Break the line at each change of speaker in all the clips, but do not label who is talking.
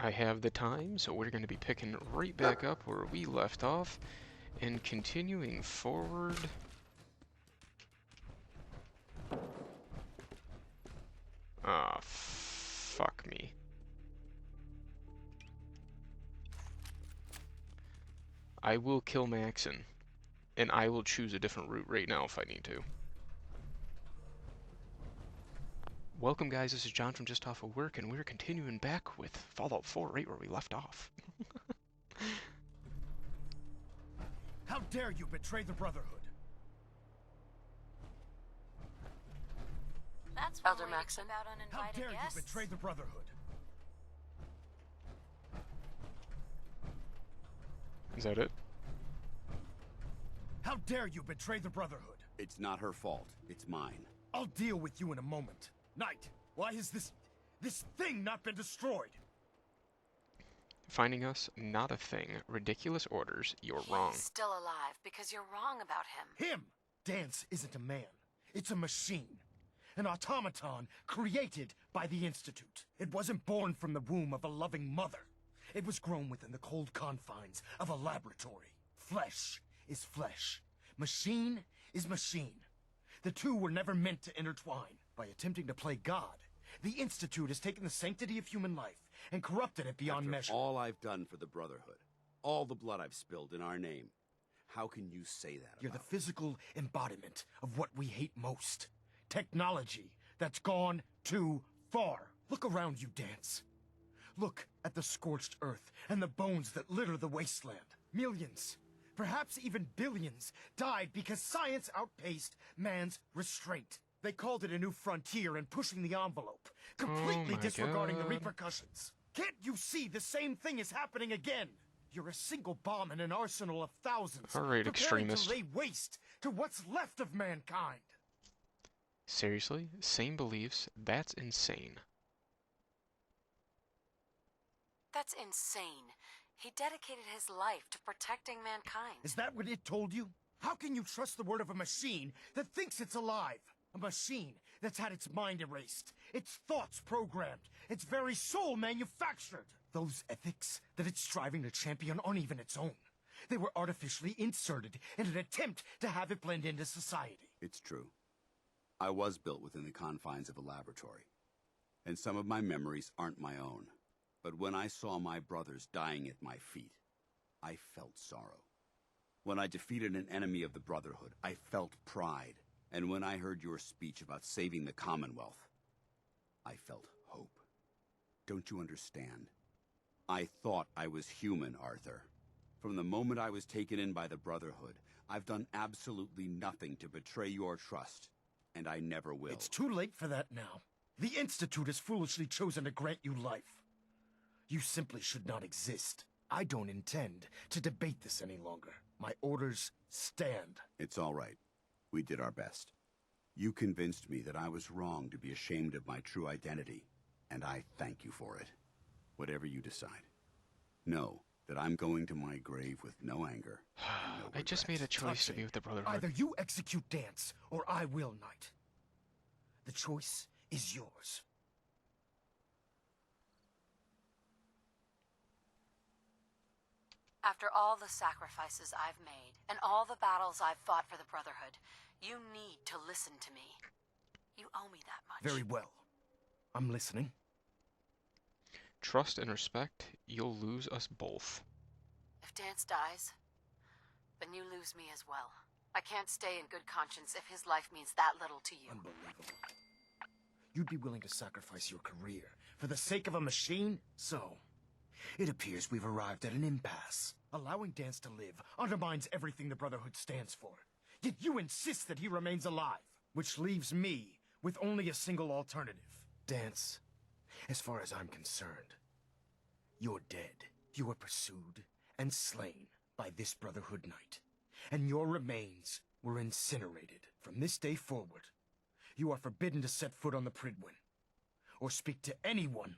I have the time, so we're going to be picking right back up where we left off and continuing forward. Ah, fuck me. I will kill Maxon, and I will choose a different route right now if I need to. Welcome guys, this is John from Just Off of Work, and we're continuing back with Fallout 4 right where we left off.
How dare you betray the Brotherhood?
That's
Elder Maxon.
about
How
uninvited
dare
guests.
you betray the Brotherhood?
Is that it?
How dare you betray the Brotherhood?
It's not her fault. It's mine.
I'll deal with you in a moment. Knight, why has this thing not been destroyed?
Finding us, not a thing. Ridiculous orders, you're wrong.
He's still alive because you're wrong about him.
Him! Dance isn't a man. It's a machine. An automaton created by the Institute. It wasn't born from the womb of a loving mother. It was grown within the cold confines of a laboratory. Flesh is flesh. Machine is machine. The two were never meant to intertwine. By attempting to play God, the Institute has taken the sanctity of human life and corrupted it beyond
After
measure.
all I've done for the Brotherhood, all the blood I've spilled in our name, how can you say that
You're the
about
physical embodiment of what we hate most. Technology that's gone too far. Look around you, Dance. Look at the scorched earth and the bones that litter the wasteland. Millions, perhaps even billions, died because science outpaced man's restraint. They called it a new frontier and pushing the envelope, completely
my
disregarding the
God.
repercussions. Can't you see the same thing is happening again? You're a single bomb in an arsenal of thousands,
All right,
preparing
extremist.
to lay waste to what's left of mankind.
Seriously? Same beliefs? That's insane.
That's insane. He dedicated his life to protecting mankind.
Is that what it told you? How can you trust the word of a machine that thinks it's alive? A machine that's had its mind erased, its thoughts programmed, its very soul manufactured. Those ethics that it's striving to champion aren't even its own. They were artificially inserted in an attempt to have it blend into society.
It's true. I was built within the confines of a laboratory, and some of my memories aren't my own. But when I saw my brothers dying at my feet, I felt sorrow. When I defeated an enemy of the Brotherhood, I felt pride. And when I heard your speech about saving the Commonwealth, I felt hope. Don't you understand? I thought I was human, Arthur. From the moment I was taken in by the Brotherhood, I've done absolutely nothing to betray your trust, and I never will.
It's too late for that now. The Institute has foolishly chosen to grant you life. You simply should not exist. I don't intend to debate this any longer. My orders stand.
It's all right. We did our best. You convinced me that I was wrong to be ashamed of my true identity, and I thank you for it. Whatever you decide. Know that I'm going to my grave with no anger and no
I just made a
regrets.
choice to be
Touching.
with the Brotherhood.
Either you execute Dance, or I will, Knight. The choice is yours.
After all the sacrifices I've made and all the battles I've fought for the Brotherhood, you need to listen to me. You owe me that much.
Very well. I'm listening.
Trust and respect, you'll lose us both.
If Dance dies, then you lose me as well. I can't stay in good conscience if his life means that little to you.
Unbelievable. You'd be willing to sacrifice your career for the sake of a machine? So, it appears we've arrived at an impasse. Allowing Dance to live undermines everything the Brotherhood stands for. Yet you insist that he remains alive, which leaves me with only a single alternative. Dance, as far as I'm concerned, you're dead. You were pursued and slain by this Brotherhood Knight, and your remains were incinerated. From this day forward, you are forbidden to set foot on the Pridwin, or speak to anyone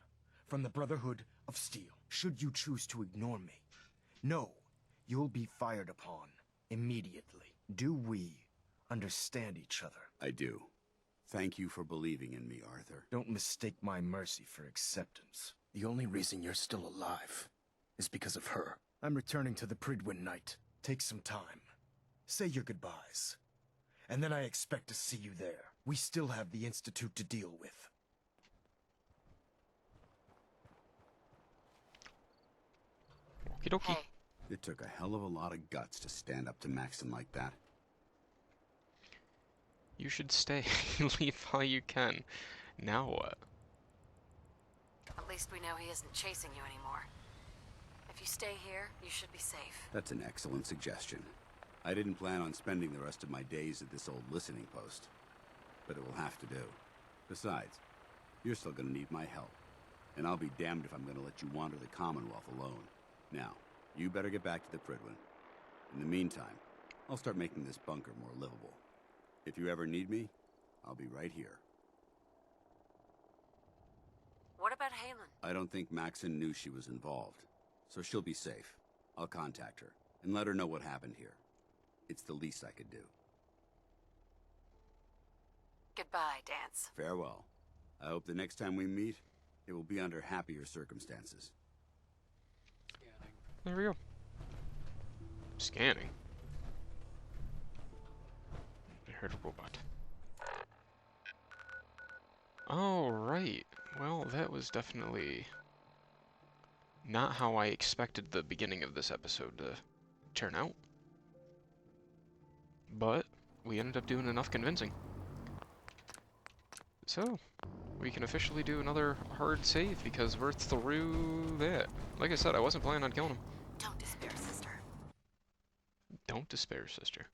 from the Brotherhood of Steel. Should you choose to ignore me, know you'll be fired upon immediately. Do we understand each other?
I do. Thank you for believing in me, Arthur.
Don't mistake my mercy for acceptance. The only reason you're still alive is because of her. I'm returning to the Pridwin Night. Take some time. Say your goodbyes. And then I expect to see you there. We still have the Institute to deal with.
Okie dokie.
Hey,
It took a hell of a lot of guts to stand up to Maxon like that.
You should stay. Leave while you can. Now what?
at least we know he isn't chasing you anymore. If you stay here, you should be safe.
That's an excellent suggestion. I didn't plan on spending the rest of my days at this old listening post, but it will have to do. Besides, you're still gonna need my help, and I'll be damned if I'm gonna let you wander the Commonwealth alone. Now, you better get back to the Pridwin. In the meantime, I'll start making this bunker more livable. If you ever need me, I'll be right here.
What about Halen?
I don't think Maxon knew she was involved, so she'll be safe. I'll contact her and let her know what happened here. It's the least I could do.
Goodbye, Dance.
Farewell. I hope the next time we meet, it will be under happier circumstances.
There we go. Scanning. I heard a robot. Oh, right. Well, that was definitely not how I expected the beginning of this episode to turn out. But we ended up doing enough convincing. So, we can officially do another hard save because we're through that. Like I said, I wasn't planning on killing him.
Don't despair, sister.
Don't despair, sister.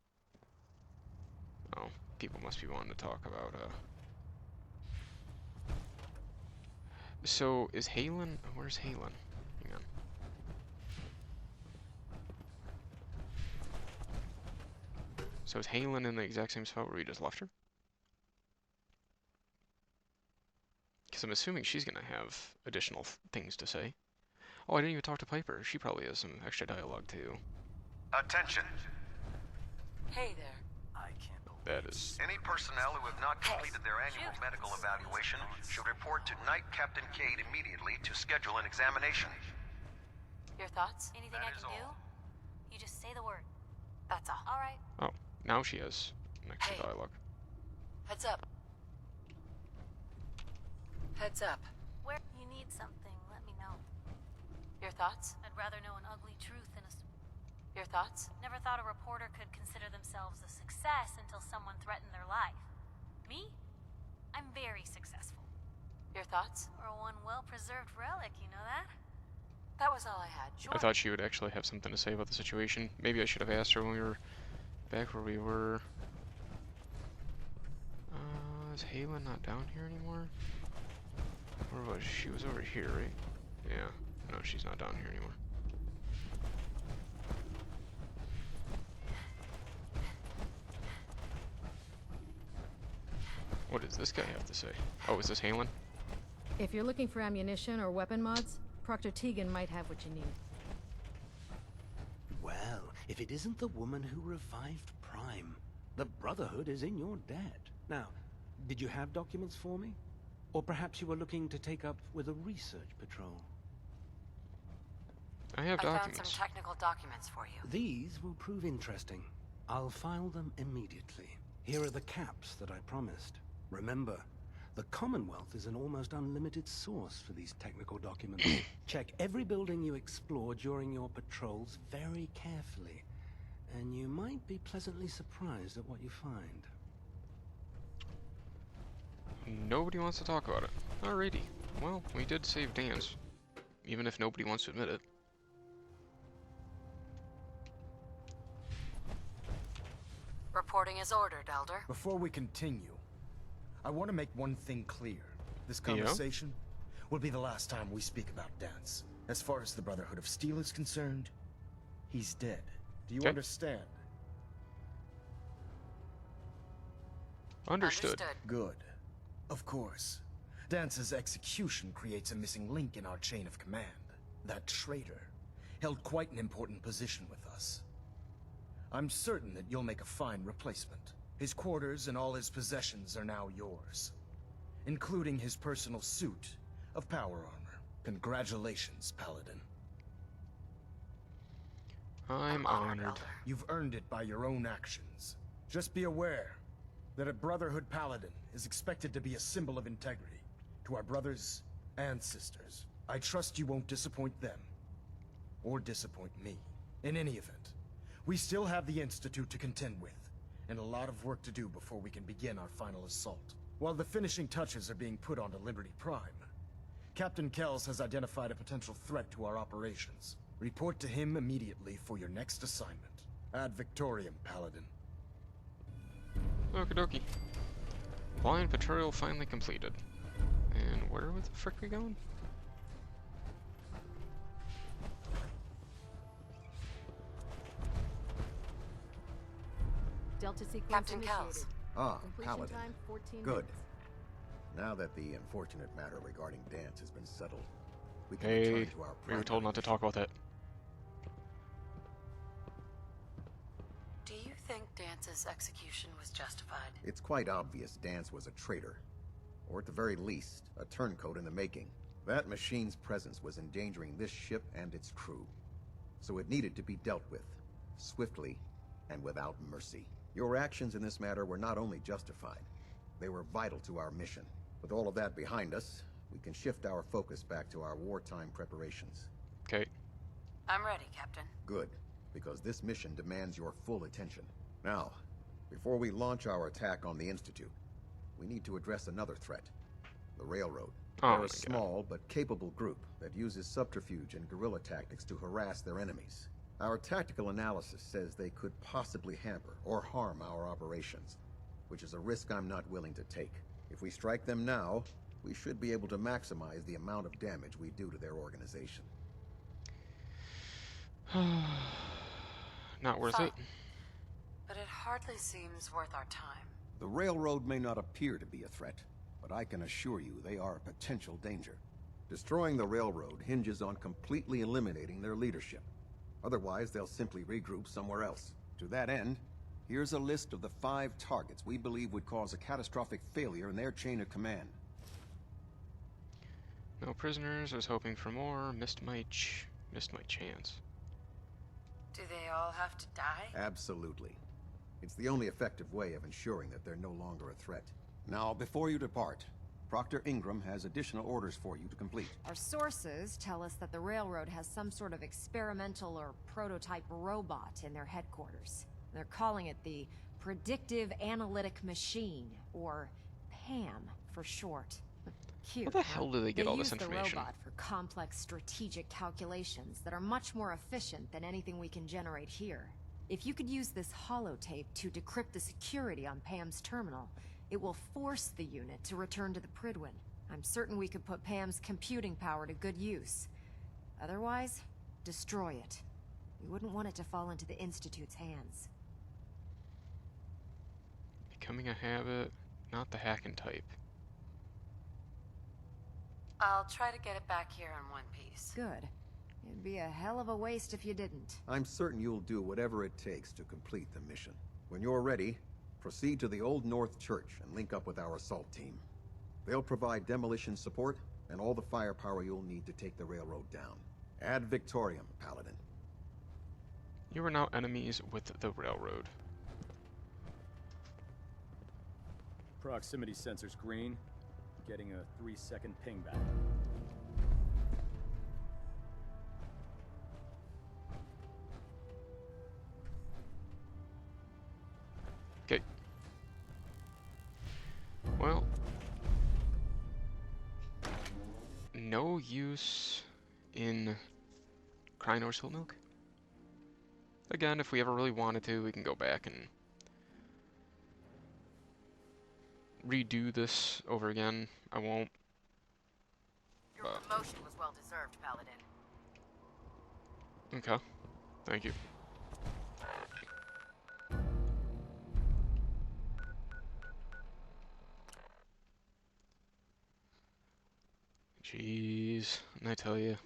Oh, people must be wanting to talk about, So, is Halen... Where's Halen? Hang on. So is Halen in the exact same spot where we just left her? Because I'm assuming she's gonna have additional things to say. Oh, I didn't even talk to Piper. She probably has some extra dialogue too.
Attention.
Hey there.
I can't believe
That is...
any personnel who have not completed their annual medical evaluation should report to Night Captain Cade immediately to schedule an examination.
Your thoughts? Anything
That
I
is
can
all.
do? You just say the word. That's all. All right.
Oh, now she has an extra
Hey.
dialogue.
Heads up. Heads up.
Where you need something, let me know.
Your thoughts?
I'd rather know an ugly truth than a...
Your thoughts?
Never thought a reporter could consider themselves a success until someone threatened their life. Me? I'm very successful.
Your thoughts?
Or one well-preserved relic, you know that?
That was all I had. Sure.
I thought she would actually have something to say about the situation. Maybe I should have asked her when we were back where we were. Is Halen not down here anymore? Where was she? She was over here, right? Yeah. No, she's not down here anymore. What does this guy have to say? Oh, is this Halen?
If you're looking for ammunition or weapon mods, Proctor Tegan might have what you need.
Well, if it isn't the woman who revived Prime, the Brotherhood is in your debt. Now, did you have documents for me? Or perhaps you were looking to take up with a research patrol?
I have
I found
documents.
some technical documents for you.
These will prove interesting. I'll file them immediately. Here are the caps that I promised. Remember, the Commonwealth is an almost unlimited source for these technical documents. Check every building you explore during your patrols very carefully, and you might be pleasantly surprised at what you find.
Nobody wants to talk about it. Alrighty. Well, we did save Dance. Even if nobody wants to admit it.
Reporting as ordered, Elder.
Before we continue, I want to make one thing clear. This conversation will be the last time we speak about Dance. As far as the Brotherhood of Steel is concerned, he's dead. Do you
Okay.
understand?
Understood.
Good. Of course. Dance's execution creates a missing link in our chain of command. That traitor held quite an important position with us. I'm certain that you'll make a fine replacement. His quarters and all his possessions are now yours, including his personal suit of power armor. Congratulations, Paladin.
I'm
honored,
honored.
Elder.
You've earned it by your own actions. Just be aware that a Brotherhood Paladin is expected to be a symbol of integrity to our brothers and sisters. I trust you won't disappoint them, or disappoint me. In any event, we still have the Institute to contend with, and a lot of work to do before we can begin our final assault. While the finishing touches are being put onto Liberty Prime, Captain Kells has identified a potential threat to our operations. Report to him immediately for your next assignment. Ad Victoriam, Paladin.
Okie dokie. Blind patrol finally completed. And where the frick are we going?
Delta sequence
Captain
initiated.
Kells.
Ah,
Completion
Paladin.
time 14
Good.
minutes.
Now that the unfortunate matter regarding Dance has been settled, we can
Hey,
return to our
we were told not to talk about that.
Do you think Dance's execution was justified?
It's quite obvious Dance was a traitor, or at the very least, a turncoat in the making. That machine's presence was endangering this ship and its crew, so it needed to be dealt with, swiftly and without mercy. Your actions in this matter were not only justified, they were vital to our mission. With all of that behind us, we can shift our focus back to our wartime preparations.
Okay.
I'm ready, Captain.
Good, because this mission demands your full attention. Now, before we launch our attack on the Institute, we need to address another threat. The Railroad.
Oh
They're
my
a small but capable group that uses subterfuge and guerrilla tactics to harass their enemies. Our tactical analysis says they could possibly hamper or harm our operations, which is a risk I'm not willing to take. If we strike them now, we should be able to maximize the amount of damage we do to their organization.
Not worth
Fine.
it.
But it hardly seems worth our time.
The Railroad may not appear to be a threat, but I can assure you they are a potential danger. Destroying the Railroad hinges on completely eliminating their leadership. Otherwise, they'll simply regroup somewhere else. To that end, here's a list of the 5 targets we believe would cause a catastrophic failure in their chain of command.
No prisoners. I was hoping for more. Missed my chance.
Do they all have to die?
Absolutely. It's the only effective way of ensuring that they're no longer a threat. Now, before you depart, Proctor Ingram has additional orders for you to complete.
Our sources tell us that the Railroad has some sort of experimental or prototype robot in their headquarters. They're calling it the Predictive Analytic Machine, or PAM for short. Cute,
How the
huh?
hell do they get all this
use the
information?
robot for complex strategic calculations that are much more efficient than anything we can generate here. If you could use this holotape to decrypt the security on Pam's terminal, it will force the unit to return to the Pridwin. I'm certain we could put Pam's computing power to good use. Otherwise, destroy it. We wouldn't want it to fall into the Institute's hands.
Becoming a habit, not the hacking type.
I'll try to get it back here in one piece.
Good. It'd be a hell of a waste if you didn't.
I'm certain you'll do whatever it takes to complete the mission. When you're ready, proceed to the Old North Church and link up with our assault team. They'll provide demolition support and all the firepower you'll need to take the railroad down. Ad Victoriam, Paladin.
You are now enemies with the railroad.
Proximity sensor's green. Getting a 3-second ping back.
Okay. Well, no use in Krynor's Hill Milk. Again, if we ever really wanted to, we can go back and redo this over again. I won't.
Your promotion was well deserved, Paladin.
Okay. Thank you. Jeez, and I tell you,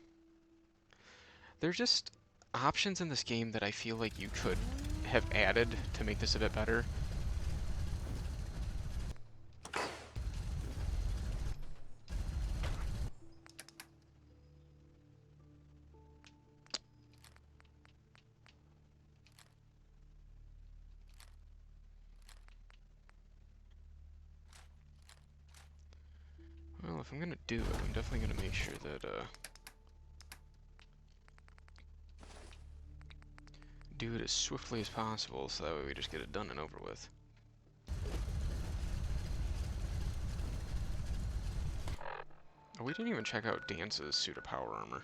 there's just options in this game that I feel like you could have added to make this a bit better. if I'm gonna do it, I'm definitely gonna make sure that, do it as swiftly as possible, so that way we just get it done and over with. Oh, we didn't even check out Dance's suit of power armor.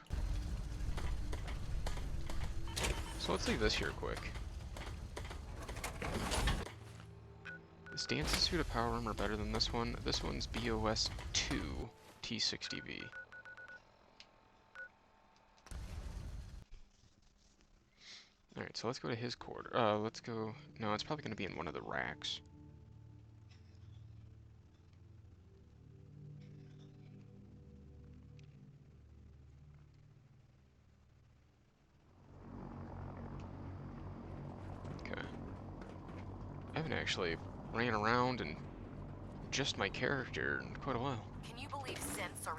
So let's leave this here quick. Is Dance's suit of power armor better than this one? This one's BOS 2 T60B. Alright, so let's go to his quarter. Let's go... No, it's probably going to be in one of the racks. Okay. I haven't actually ran around and just my character in quite a while.
Can you believe synths are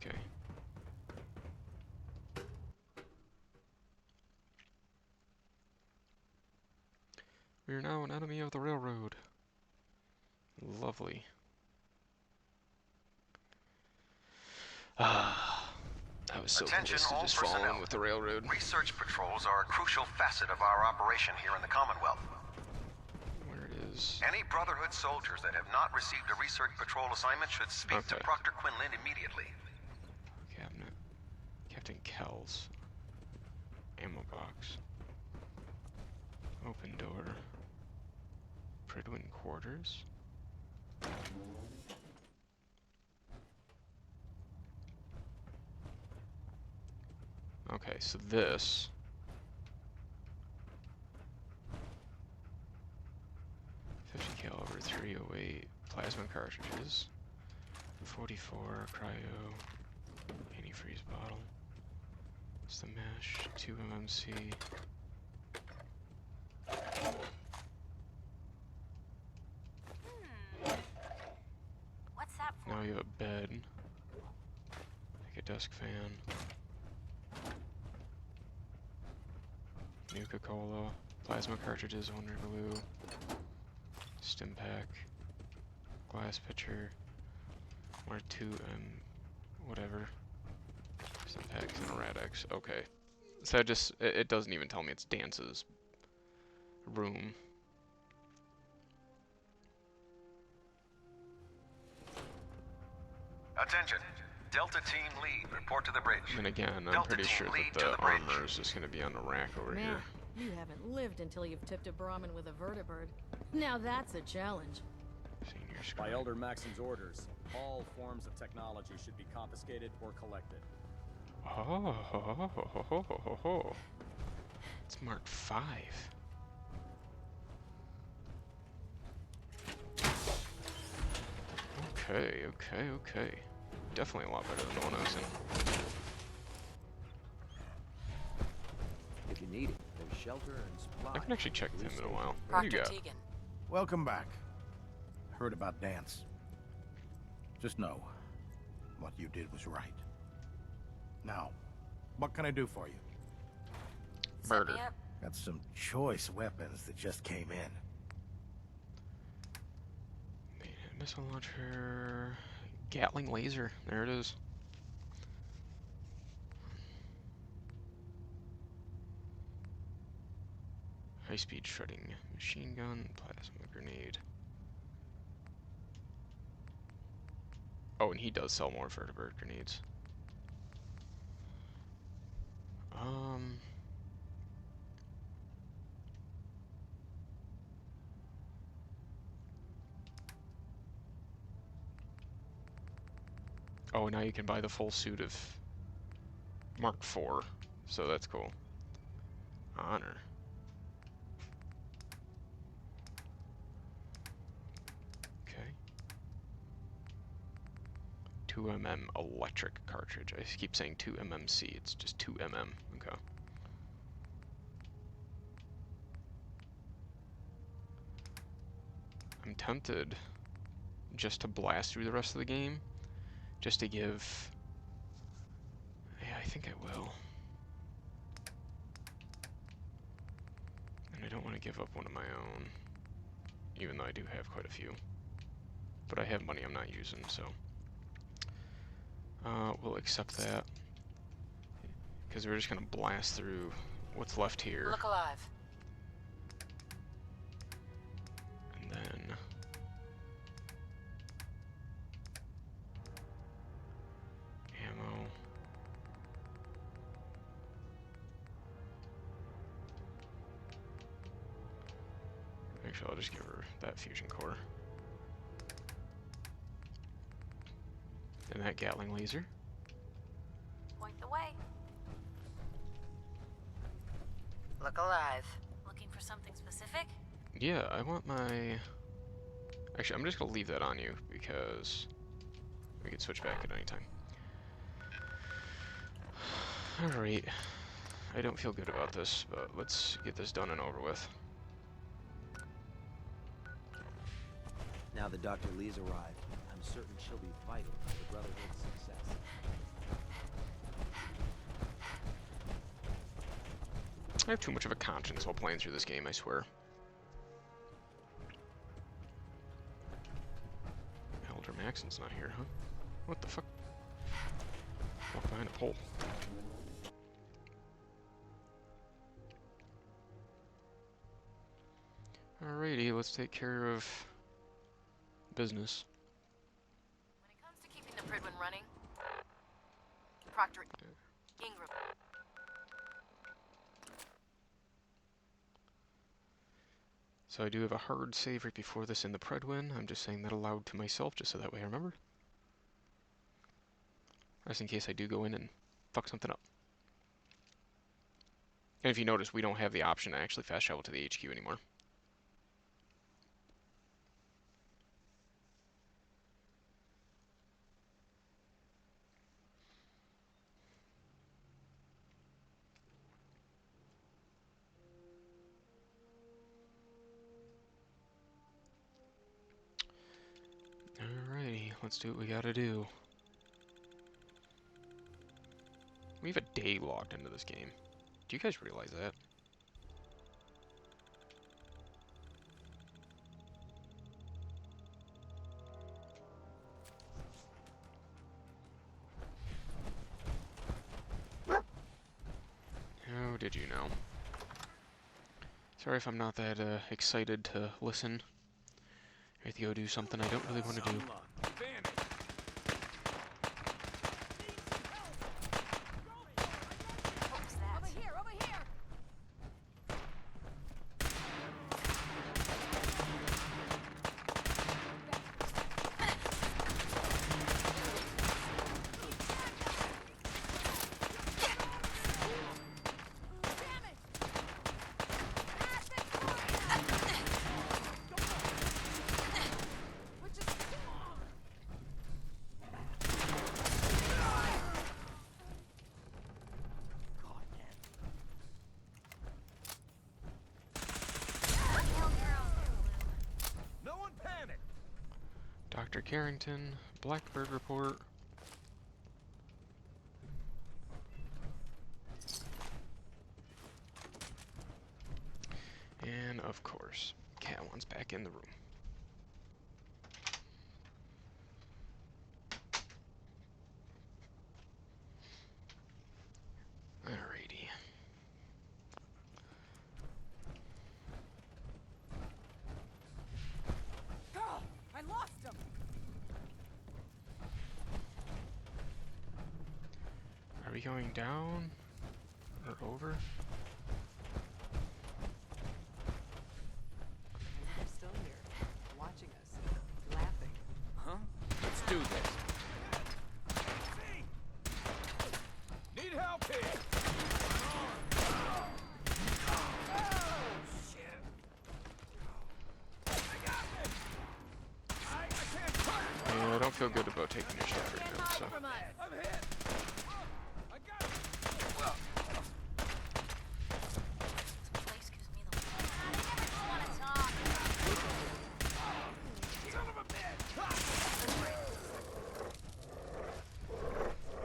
Okay. We are now an enemy of the railroad. Lovely. Ah, that was so
Attention
close to
all
just falling
personnel.
with the railroad.
Research patrols are a crucial facet of our operation here in the Commonwealth.
Where it is?
Any Brotherhood soldiers that have not received a research patrol assignment should speak to
Okay.
Proctor Quinlan immediately.
Cabinet. Captain Kells. Ammo box. Open door. Pridwin quarters. Okay, so this... 50 caliber 308 plasma cartridges. 44 cryo antifreeze bottle. It's the mesh, 2 MMC.
What's that for?
Now you have a bed. Like a desk fan. Nuka-Cola. Plasma cartridges, Wonder Glue. Stim pack. Glass pitcher. 1 or 2 whatever. Stim packs and a Radex. Okay. So it doesn't even tell me it's Dance's room.
Attention. Delta Team Lead, report to the bridge.
And again, I'm
Delta
pretty
team
sure
lead
that
to
the
the bridge.
armor is just going to be on the rack over
Man,
here.
you haven't lived until you've tipped a Brahmin with a vertibird. Now that's a challenge.
Senior
By
scribe.
Elder Maxon's orders, all forms of technology should be confiscated or collected.
Oh, ho, ho, ho, ho, ho, ho, ho, ho. It's Mark 5. Okay, okay, okay. Definitely a lot better than the one I was in.
If you need it, there's shelter and supplies.
I haven't actually checked him in a while. What do you
Proctor
got?
Tegan?
Welcome back. Heard about Dance. Just know, what you did was right. Now, what can I do for you?
Set
Murder.
me up.
Got some choice weapons that just came in.
Missile launcher. Gatling laser. There it is. High-speed shredding machine gun, plasma grenade. Oh, and he does sell more vertibird grenades. Oh, now you can buy the full suit of Mark IV, so that's cool. Honor. Okay. 2mm electric cartridge. I keep saying 2MMC, it's just 2mm. Okay. I'm tempted just to blast through the rest of the game, just to give... Yeah, I think I will. And I don't want to give up one of my own. even though I do have quite a few. But I have money I'm not using, so we'll accept that. Because we're just gonna blast through what's left here.
Look alive.
And then ammo. Actually, I'll just give her that fusion core. And that Gatling laser.
Point the way.
Look alive.
Looking for something specific?
Yeah, I want my... Actually, I'm just gonna leave that on you because we can switch back at any time. Alright. I don't feel good about this, but let's get this done and over with.
Now that Dr. Lee's arrived, I'm certain she'll be vital to the Brotherhood's success.
I have too much of a conscience while playing through this game, I swear. Elder Maxon's not here, huh? What the fuck? Walk behind a pole. Alrighty, let's take care of business.
When it comes to keeping the Pridwin running, Proctor Ingram.
So I do have a hard save right before this in the Pridwin. I'm just saying that aloud to myself, just so that way I remember. Just in case I do go in and fuck something up. And if you notice, we don't have the option to actually fast travel to the HQ anymore. Alrighty, let's do what we gotta do. We have a day logged into this game. Do you guys realize that? How did you know? Sorry if I'm not that excited to listen. I have to go do something I don't really want to do. Dr. Carrington, Blackbird report. And of course, Catalan's back in the room. Alrighty.
I lost him.
Are we going down or over?
I'm still here, watching us, laughing.
Huh? Let's do this. Need help here!
Yeah, I don't feel good about taking your shot right now, so.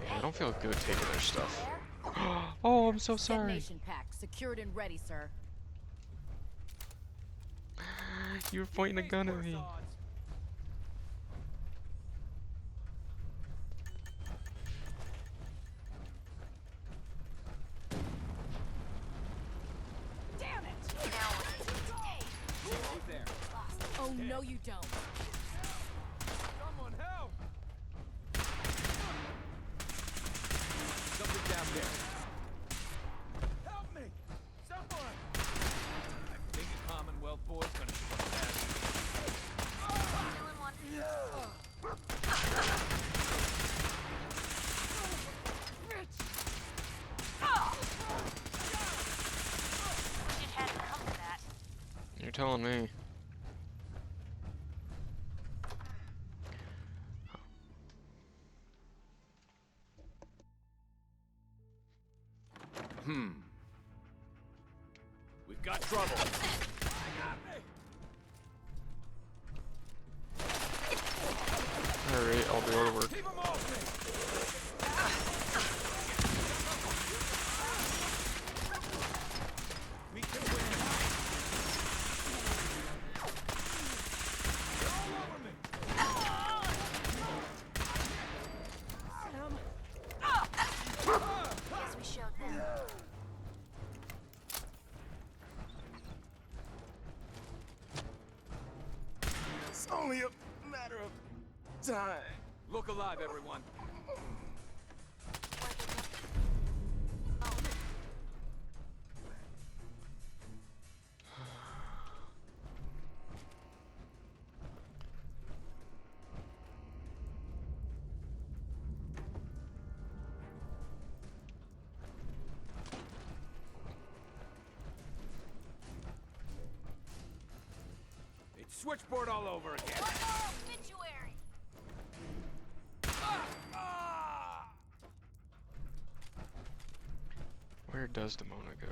Yeah, I don't feel good taking their stuff. Oh, I'm so sorry.
Detonation pack secured and ready, sir.
You were pointing a gun at me.
Damn it!
Oh, no you don't.
Someone help! Something down there. Help me! Someone! I think a Commonwealth boy's gonna show that.
Killing one. Wish it hadn't come to that.
You're telling me.
We've got trouble.
Alright, I'll do all the work.
Keep 'em off me! We can win. They're all over me.
Guess we showed them.
It's only a matter of time.
Look alive, everyone. It's switchboard all over again.
One more obituary.
Where does Demona go?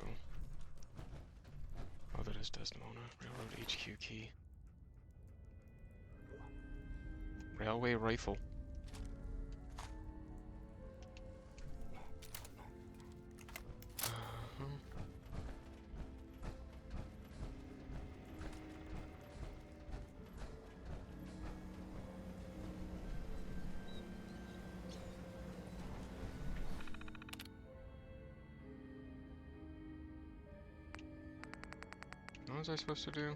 Oh, that is Desdemona. Railroad HQ key. Railway rifle. What was I supposed to do?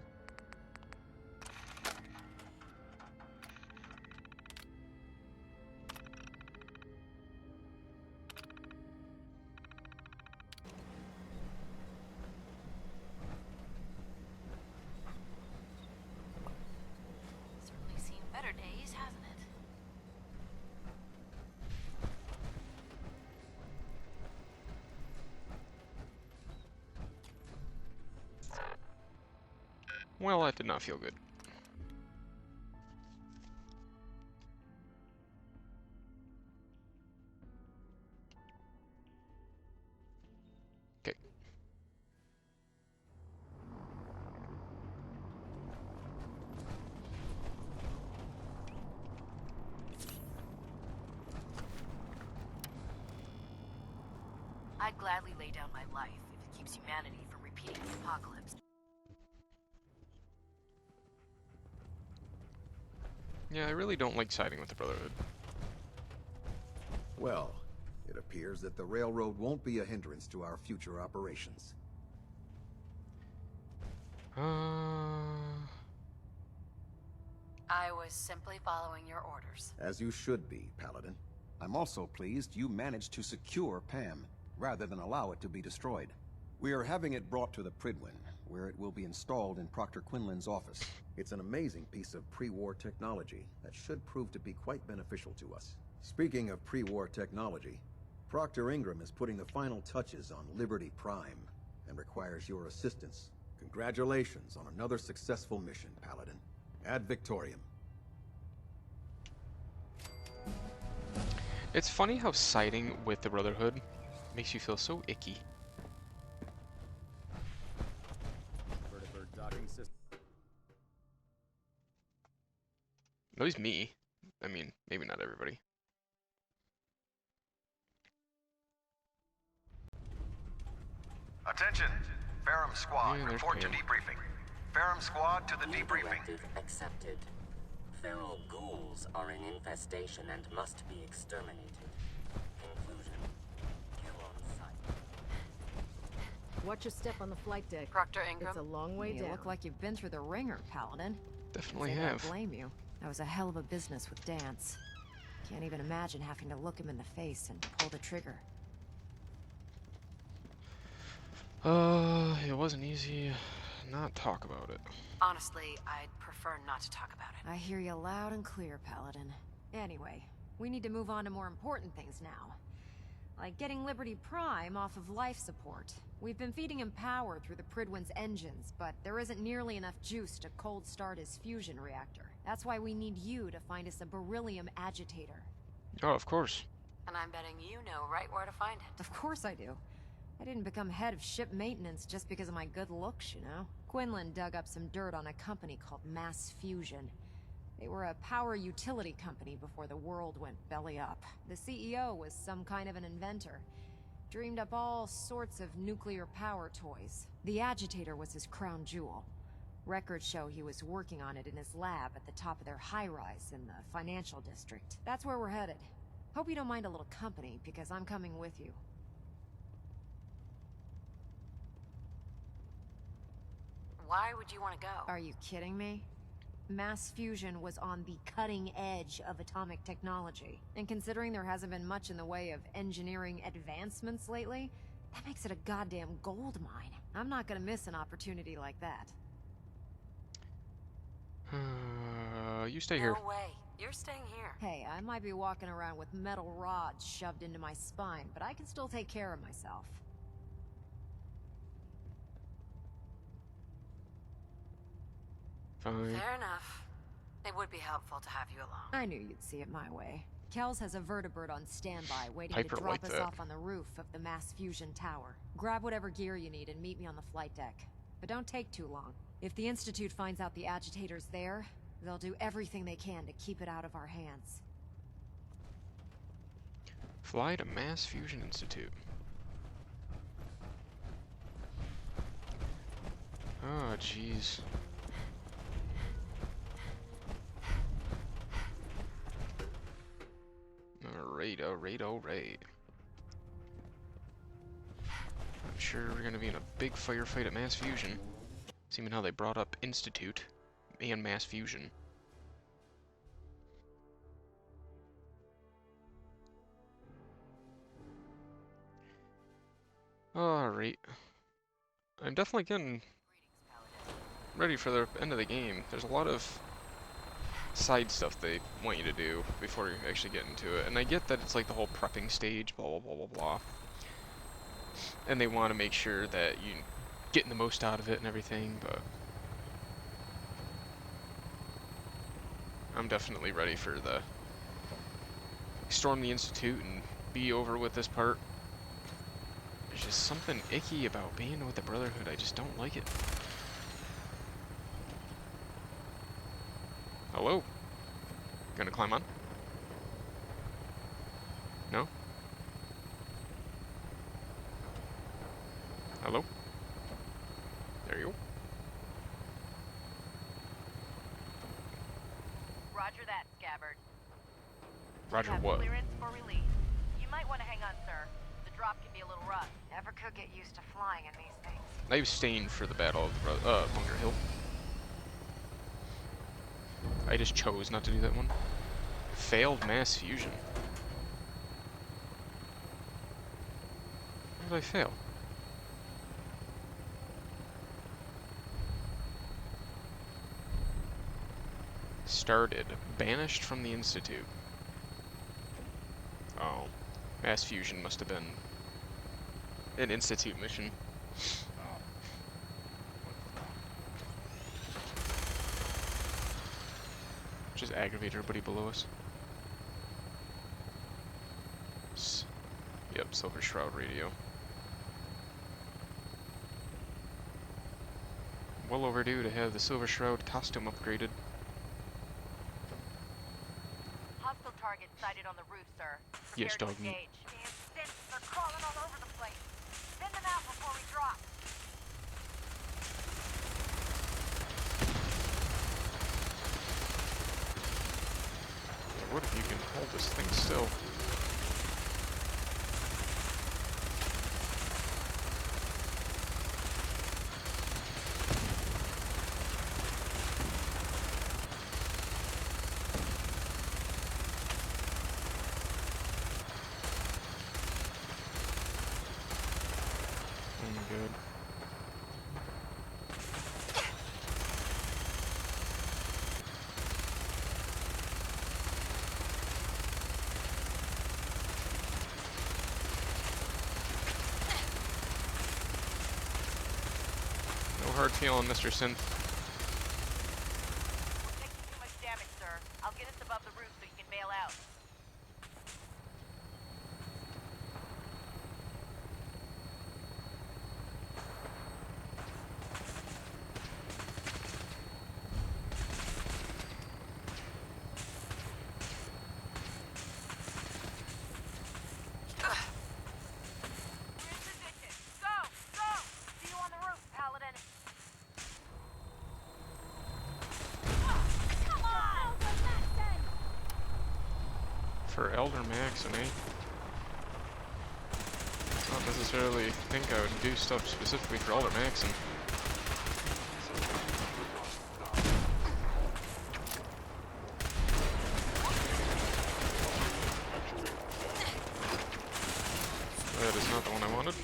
Certainly seen better days, hasn't it?
Well, that did not feel good. Okay.
I'd gladly lay down my life if it keeps humanity from repeating the apocalypse.
Yeah, I really don't like siding with the Brotherhood.
Well, it appears that the railroad won't be a hindrance to our future operations.
I was simply following your orders.
As you should be, Paladin. I'm also pleased you managed to secure Pam, rather than allow it to be destroyed. We are having it brought to the Pridwin, where it will be installed in Proctor Quinlan's office. It's an amazing piece of pre-war technology that should prove to be quite beneficial to us. Speaking of pre-war technology, Proctor Ingram is putting the final touches on Liberty Prime and requires your assistance. Congratulations on another successful mission, Paladin. Ad Victoriam.
It's funny how siding with the Brotherhood makes you feel so icky.
Vertibird docking system.
At least me. I mean, maybe not everybody.
Attention! Ferrum Squad,
Yeah, there's
report to
Pam.
debriefing. Ferrum Squad to the
New
debriefing.
directive accepted. Feral ghouls are an infestation and must be exterminated. Conclusion. Kill on sight.
Watch your step on the flight deck.
Proctor Ingram?
It's a long way
You
down.
look like you've been through the ringer, Paladin.
Definitely
Can't say that
have.
I blame you. That was a hell of a business with Dance. Can't even imagine having to look him in the face and pull the trigger.
It wasn't easy. Not talk about it.
Honestly, I'd prefer not to talk about it.
I hear you loud and clear, Paladin. Anyway, we need to move on to more important things now. Like getting Liberty Prime off of life support. We've been feeding him power through the Pridwin's engines, but there isn't nearly enough juice to cold start his fusion reactor. That's why we need you to find us a beryllium agitator.
Oh, of course.
And I'm betting you know right where to find it.
Of course I do. I didn't become head of ship maintenance just because of my good looks, you know? Quinlan dug up some dirt on a company called Mass Fusion. They were a power utility company before the world went belly up. The CEO was some kind of an inventor. Dreamed up all sorts of nuclear power toys. The agitator was his crown jewel. Records show he was working on it in his lab at the top of their high-rise in the financial district. That's where we're headed. Hope you don't mind a little company, because I'm coming with you.
Why would you want to go?
Are you kidding me? Mass fusion was on the cutting edge of atomic technology. And considering there hasn't been much in the way of engineering advancements lately, that makes it a goddamn gold mine. I'm not gonna miss an opportunity like that.
You stay here.
No way. You're staying here.
Hey, I might be walking around with metal rods shoved into my spine, but I can still take care of myself.
Fine.
Fair enough. It would be helpful to have you along.
I knew you'd see it my way. Kells has a vertibird on standby, waiting
Piper
to drop
like
us
that.
off on the roof of the mass fusion tower. Grab whatever gear you need and meet me on the flight deck. But don't take too long. If the Institute finds out the agitator's there, they'll do everything they can to keep it out of our hands.
Fly to Mass Fusion Institute. Oh, jeez. Alright. I'm sure we're gonna be in a big firefight at Mass Fusion. Seeing how they brought up Institute and Mass Fusion. Alright. I'm definitely getting ready for the end of the game. There's a lot of side stuff they want you to do before you actually get into it. And I get that it's like the whole prepping stage, blah blah blah blah blah. And they want to make sure that you getting the most out of it and everything, but I'm definitely ready for the storm the Institute and be over with this part. There's just something icky about being with the Brotherhood. I just don't like it. Hello? Gonna climb on? No? Hello? There you go.
Roger that, Scabbard.
Roger
Have
what?
clearance for release. You might want to hang on, sir. The drop can be a little rough.
Never could get used to flying in these things.
I abstained for the Battle of Bunker Hill. I just chose not to do that one. Failed Mass Fusion. How did I fail? Started. Banished from the Institute. Oh. Mass Fusion must have been an Institute mission. Just aggravate everybody below us. Yep, Silver Shroud radio. Well overdue to have the Silver Shroud costume upgraded.
Hostile target sighted on the roof, sir.
Yes,
Prepare
dog
to
meat.
engage. Damn stinks, they're crawling all over the place. Send them out before we drop.
what if you can hold this thing still? Good. No hard feeling, Mr. Synth.
We're taking too much damage, sir. I'll get us above the roof so you can bail out.
For Elder Maxon, eh? Not necessarily think I would do stuff specifically for Elder Maxon. That is not the one I wanted.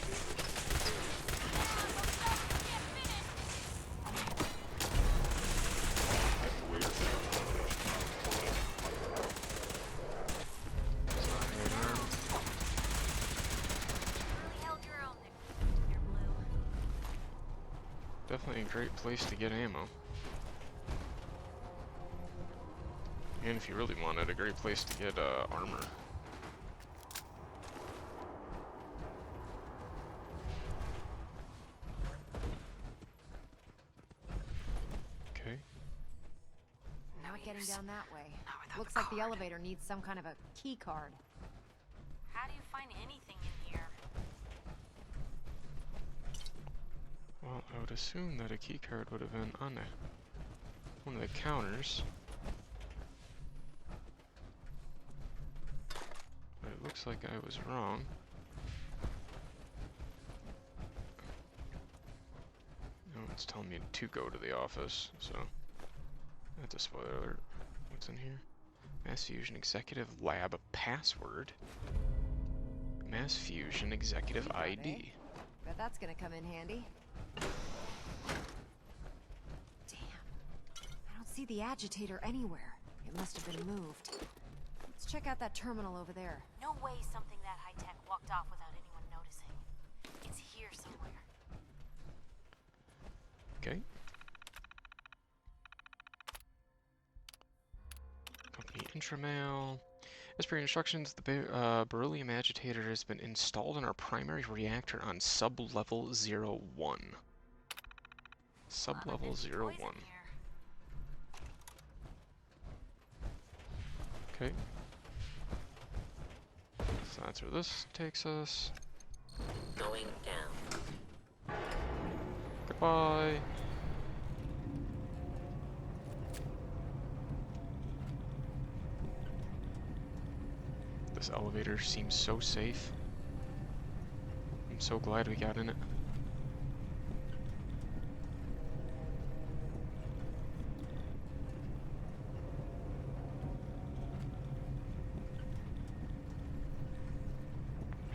Definitely a great place to get ammo. And if you really wanted, a great place to get armor. Okay.
Not getting down that way. Looks like the elevator needs some kind of a key card.
How do you find anything in here?
Well, I would assume that a keycard would have been on one of the counters. But it looks like I was wrong. No, it's telling me to go to the office, so that's a spoiler alert. What's in here? Mass Fusion Executive Lab password. Mass Fusion Executive ID.
Bet that's gonna come in handy. Damn. I don't see the agitator anywhere. It must have been moved. Let's check out that terminal over there.
No way something that high-tech walked off without anyone noticing. It's here somewhere.
Okay. Company intramail. As per your instructions, the beryllium agitator has been installed in our primary reactor on sub-level 01. Sub-level 01. Okay. So that's where this takes us.
Going down.
Goodbye. This elevator seems so safe. I'm so glad we got in it.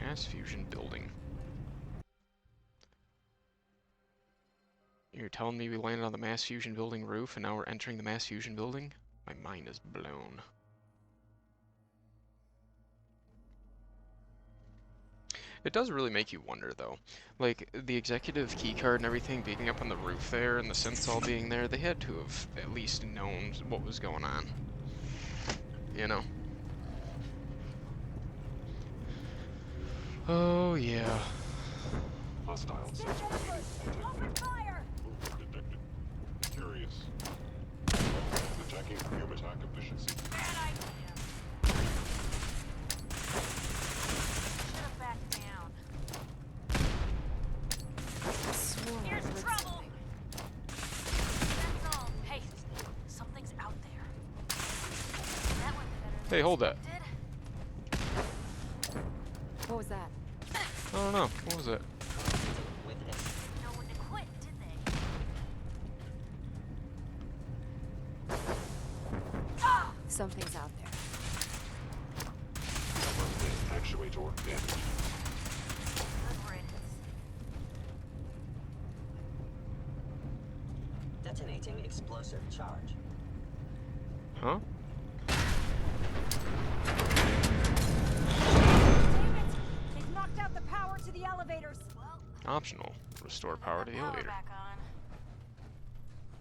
Mass Fusion Building. You're telling me we landed on the Mass Fusion Building roof and now we're entering the Mass Fusion Building? My mind is blown. It does really make you wonder, though. Like, the executive keycard and everything being up on the roof there and the synths all being there, they had to have at least known what was going on. You know? Oh, yeah.
Hostile sensor reading. Open fire! Movement detected. Curious. Attacking fume attack efficiency.
Bad idea. Should have backed down.
Here's trouble! That's all. Hey, something's out there. That went better.
Hey, hold that.
What was that?
I don't know. What was it?
No one to quit, did they?
Something's out there.
Actuator damaged.
Good riddance.
Detonating explosive charge.
Huh?
They've knocked out the power to the elevators.
Optional. Restore power to the elevator.
Back on.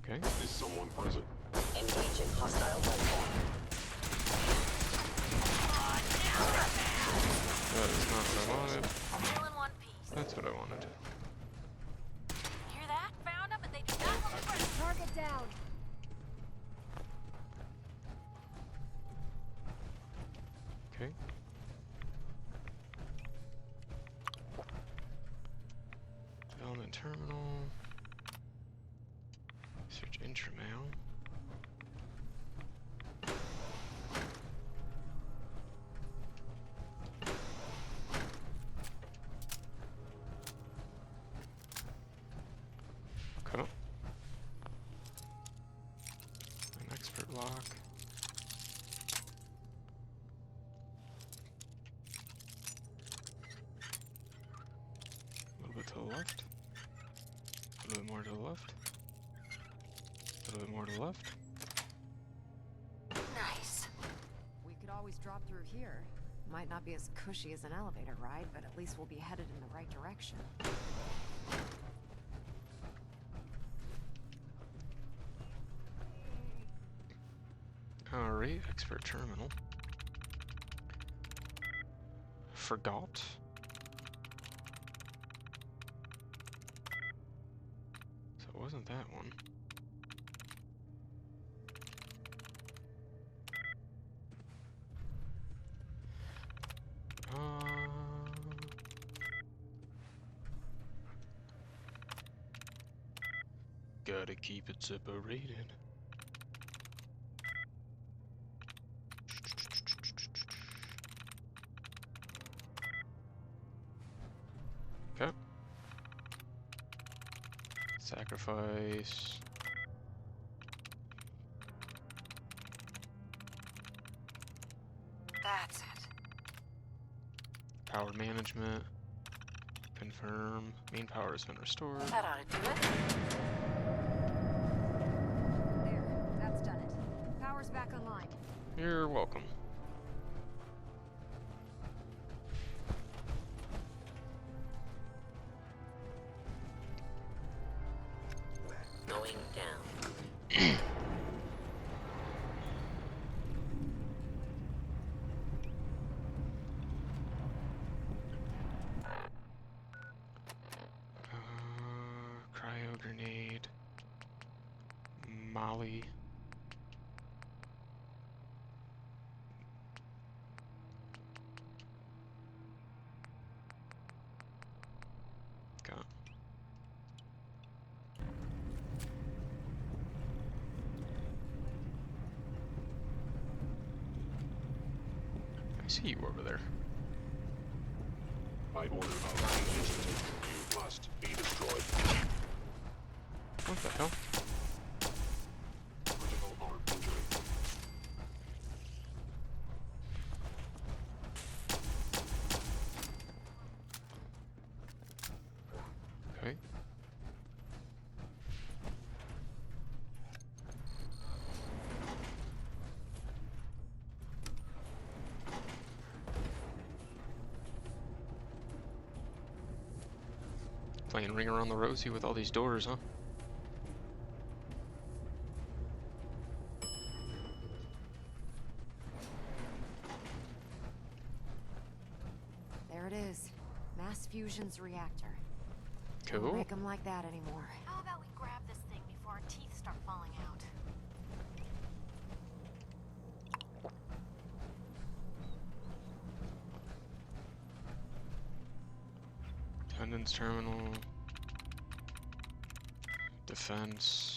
Okay.
Is someone present?
Engaging hostile platform.
That is not what I wanted.
All in one piece.
That's what I wanted.
Hear that? Found them, and they do not want to break.
Target down.
Okay. Development terminal. Search intramail. Okay. An expert lock. A little bit to the left. A little bit more to the left. A little bit more to the left.
Nice.
We could always drop through here. Might not be as cushy as an elevator ride, but at least we'll be headed in the right direction.
Alright, expert terminal. Forgot. So it wasn't that one. Gotta keep it separated. Okay. Sacrifice.
That's it.
Power management. Confirm. Main power has been restored.
That ought to do it.
There, that's done it. Power's back online.
You're welcome.
Going down.
Cryo grenade. Molly. Got. I see you over there.
By order of the Institute, you must be destroyed.
What the hell?
Critical arm injury.
Okay. Playing Ring Around the Rosie with all these doors, huh?
There it is. Mass fusion's reactor.
Cool.
Don't make them like that anymore.
How about we grab this thing before our teeth start falling out?
Attendance terminal. Defense.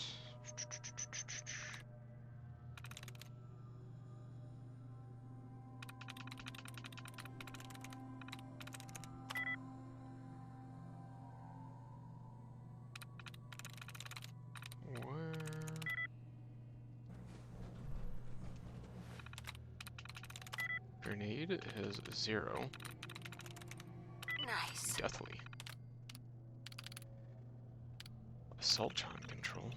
speed is 0.
Nice.
Deathly. Assaultron control.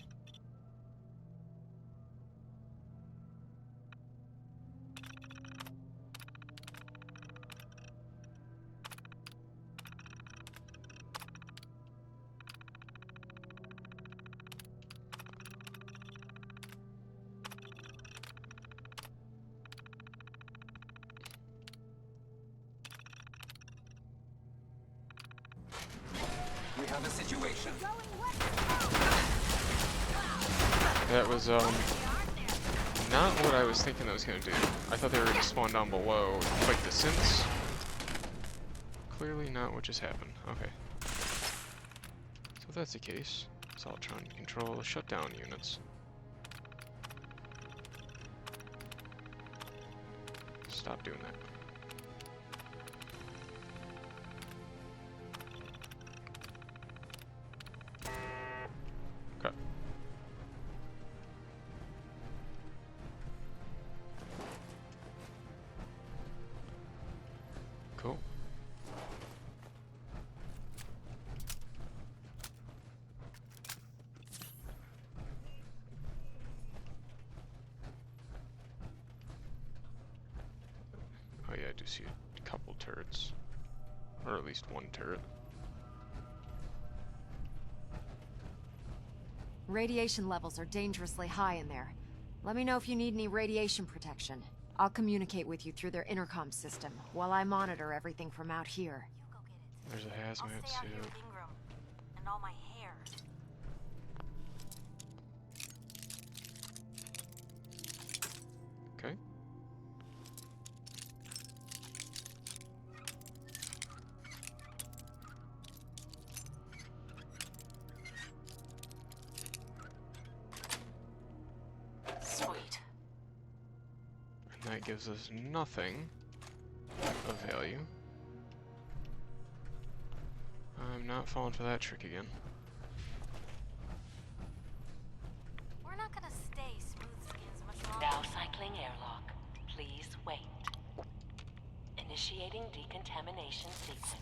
We have a situation.
That was, not what I was thinking I was gonna do. I thought they were gonna spawn down below and fight the synths. Clearly not what just happened. Okay. So if that's the case, Assaultron control shutdown units. Stop doing that. Okay. Cool. Oh yeah, I do see a couple turrets. Or at least one turret.
Radiation levels are dangerously high in there. Let me know if you need any radiation protection. I'll communicate with you through their intercom system, while I monitor everything from out here.
There's a
I'll
hazmat
stay out here
suit.
with Ingram and all my hair.
Okay.
Sweet.
And that gives us nothing of value. I'm not falling for that trick again.
We're not gonna stay smooth skins much longer.
Now cycling airlock. Please wait. Initiating decontamination sequence.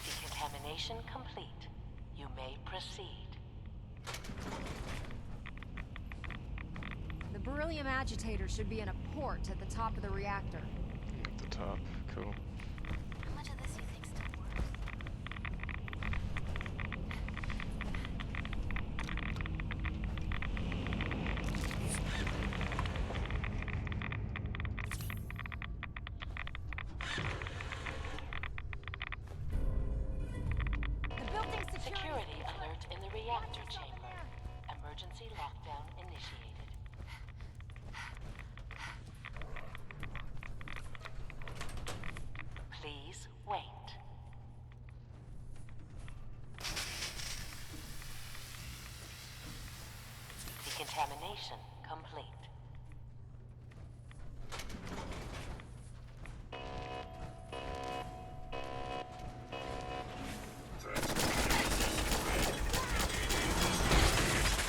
Decontamination complete. You may proceed.
The beryllium agitator should be in a port at the top of the reactor.
At the top. Cool.
How much of this you think still works?
The building's
Security alert in the reactor chamber. Emergency lockdown initiated. Please wait. Decontamination complete.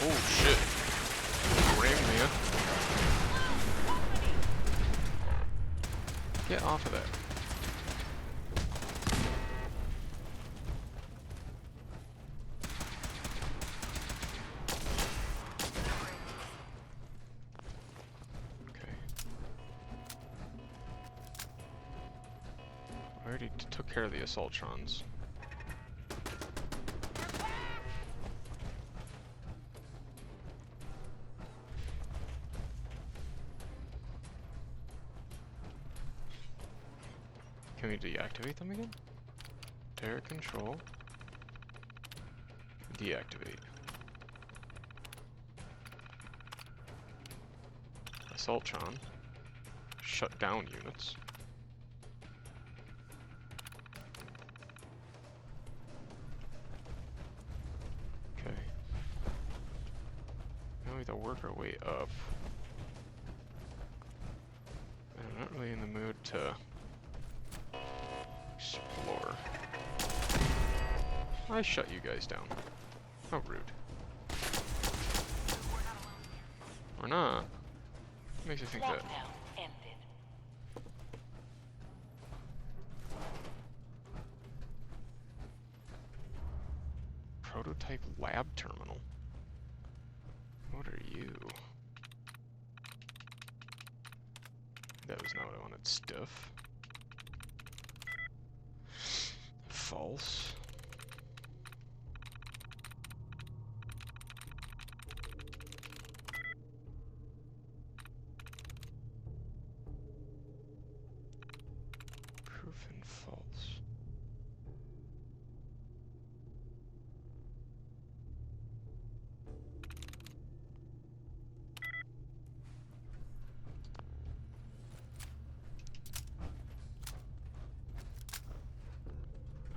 Oh shit. Ram Mia. Get off of that. Okay. I already took care of the Assaultrons. Can we deactivate them again? Turret control. Deactivate. Assaultron. Shut down units. Okay. Now we have to work our way up. And I'm not really in the mood to explore. I shut you guys down. How rude. Or not? What makes you think that?
Lockdown ended.
Prototype lab terminal. What are you? That was not what I wanted. Stuff. False. Proof and false.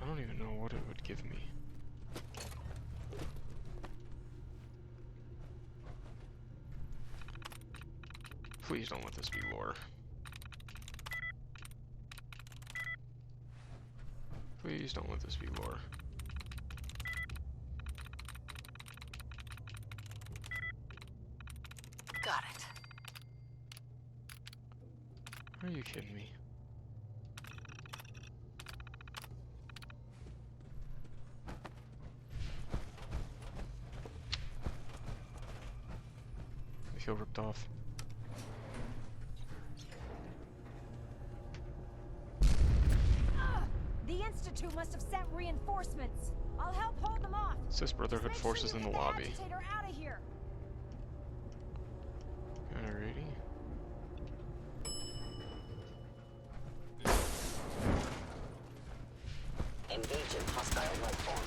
I don't even know what it would give me. Please don't let this be lore. Please don't let this be lore.
Got it.
Are you kidding me? I feel ripped off.
The Institute must have sent reinforcements. I'll help hold them off.
It says Brotherhood forces in the lobby.
Agitator out of here.
Alrighty.
Engaging hostile life form.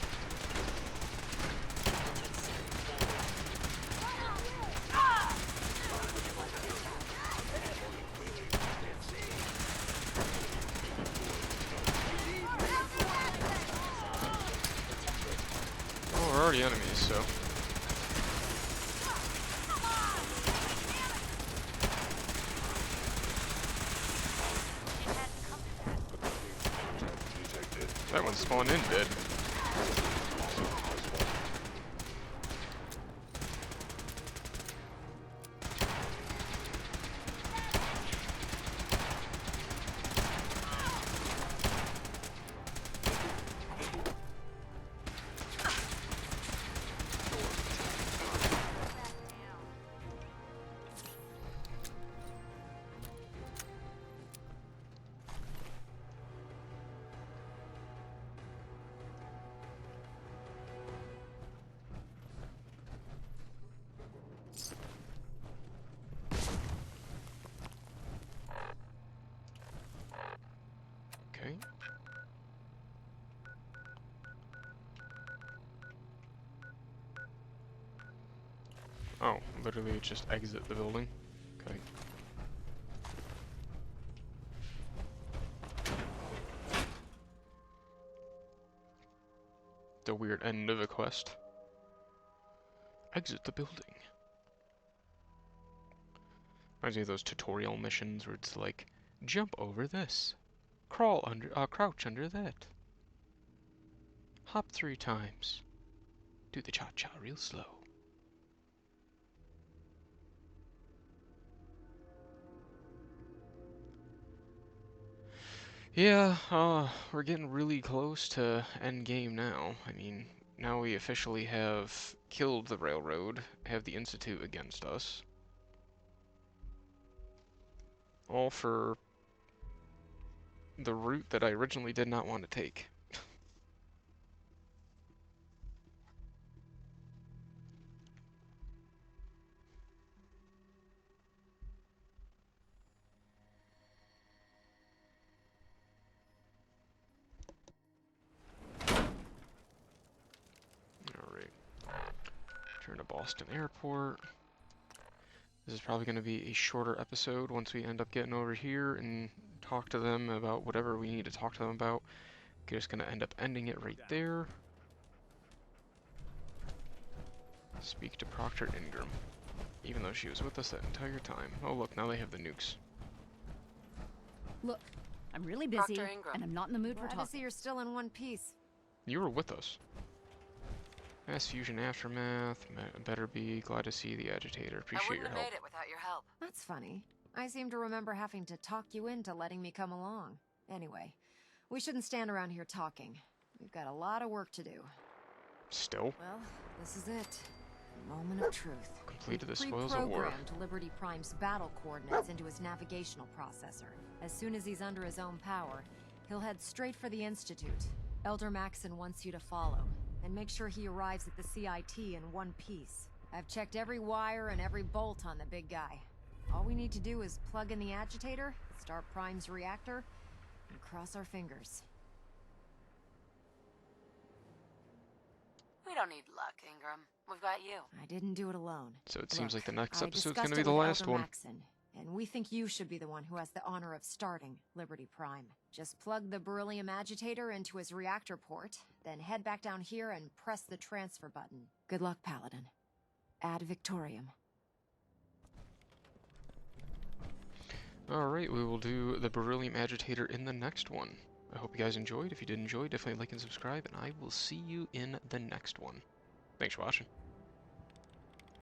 Oh, we're already enemies, so. That one's spawned in dead. Okay. Oh, literally just exit the building. Okay. The weird end of a quest. Exit the building. Reminds me of those tutorial missions where it's like, jump over this. Crawl under, crouch under that. Hop 3 times. Do the cha-cha real slow. Yeah, we're getting really close to end game now. I mean, now we officially have killed the railroad, have the Institute against us. All for the route that I originally did not want to take. Alright. Turn to Boston Airport. This is probably going to be a shorter episode once we end up getting over here and talk to them about whatever we need to talk to them about. We're just going to end up ending it right there. Speak to Proctor Ingram, even though she was with us that entire time. Oh look, now they have the nukes.
Look, I'm really busy,
Ingram.
and I'm not in the mood for
Glad to
talking.
see you're still in one piece.
You were with us. Mass fusion aftermath. Better be. Glad to see the agitator.
I
Appreciate
wouldn't
your
have
help.
made it without your help.
That's funny. I seem to remember having to talk you into letting me come along. Anyway, we shouldn't stand around here talking. We've got a lot of work to do.
Still?
Well, this is it. The moment of truth.
Completed the spoils of war.
Pre-programmed Liberty Prime's battle coordinates into his navigational processor. As soon as he's under his own power, he'll head straight for the Institute. Elder Maxon wants you to follow, and make sure he arrives at the CIT in one piece. I've checked every wire and every bolt on the big guy. All we need to do is plug in the agitator, start Prime's reactor, and cross our fingers.
We don't need luck, Ingram. We've got you.
I didn't do it alone.
So it seems like the next
I
episode's
discussed
gonna be
it
the
with
last
Elder
one.
Maxon, and we think you should be the one who has the honor of starting Liberty Prime. Just plug the beryllium agitator into his reactor port, then head back down here and press the transfer button. Good luck, Paladin. Ad Victoriam.
Alright, we will do the beryllium agitator in the next one. I hope you guys enjoyed. If you did enjoy, definitely like and subscribe, and I will see you in the next one. Thanks for watching.